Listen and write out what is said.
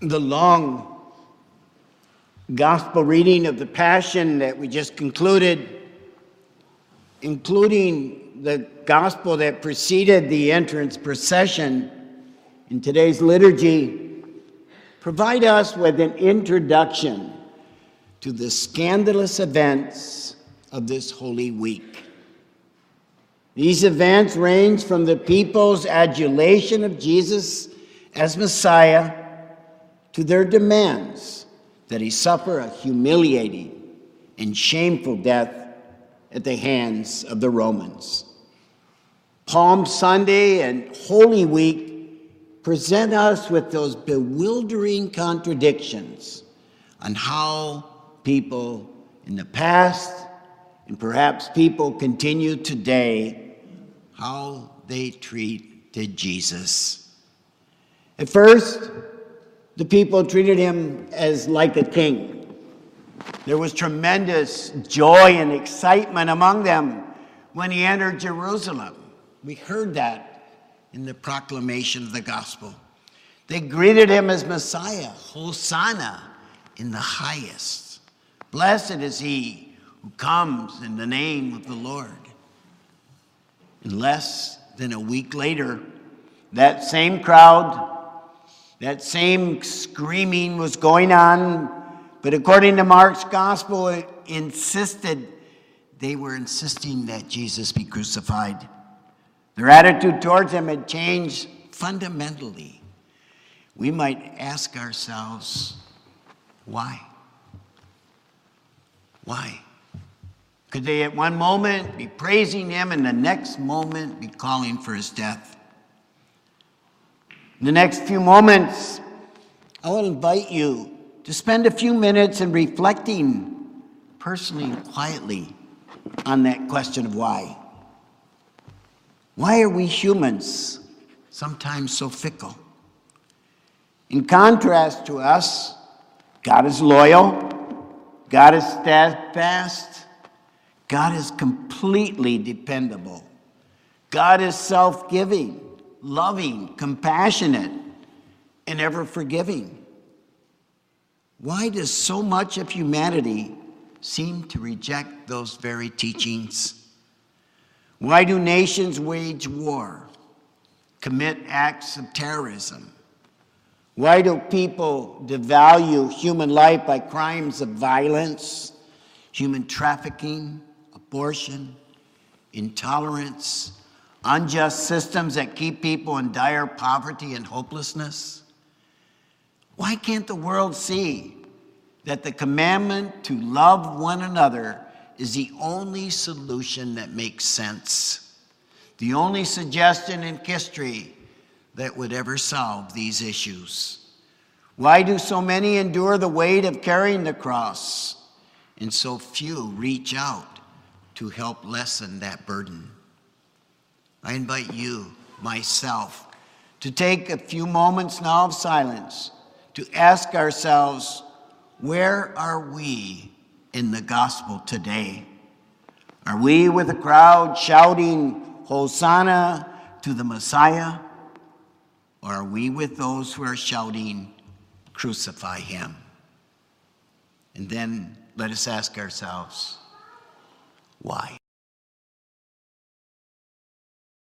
The long gospel reading of the Passion that we just concluded, including the gospel that preceded the entrance procession in today's liturgy, provide us with an introduction to the scandalous events of this Holy Week. These events range from the people's adulation of Jesus as Messiah to their demands that he suffer a humiliating and shameful death at the hands of the Romans. Palm Sunday and Holy Week present us with those bewildering contradictions on how people in the past, and perhaps people continue today, how they treated Jesus. At first, the people treated him as like a king. There was tremendous joy and excitement among them when he entered Jerusalem. We heard that in the proclamation of the gospel. They greeted him as Messiah, Hosanna in the highest. Blessed is he who comes in the name of the Lord. And less than a week later, that same crowd, that same screaming was going on, but according to Mark's gospel, they were insisting that Jesus be crucified. Their attitude towards him had changed fundamentally. We might ask ourselves, why? Why? Could they at one moment be praising him and the next moment be calling for his death? In the next few moments, I will invite you to spend a few minutes in reflecting personally and quietly on that question of why. Why are we humans sometimes so fickle? In contrast to us, God is loyal, God is steadfast, God is completely dependable, God is self-giving, loving, compassionate, and ever forgiving. Why does so much of humanity seem to reject those very teachings? Why do nations wage war, commit acts of terrorism? Why do people devalue human life by crimes of violence, human trafficking, abortion, intolerance, unjust systems that keep people in dire poverty and hopelessness? Why can't the world see that the commandment to love one another is the only solution that makes sense, the only suggestion in history that would ever solve these issues? Why do so many endure the weight of carrying the cross and so few reach out to help lessen that burden? I invite you, myself, to take a few moments now of silence to ask ourselves, where are we in the gospel today? Are we with the crowd shouting, Hosanna to the Messiah? Or are we with those who are shouting, crucify him? And then let us ask ourselves, why?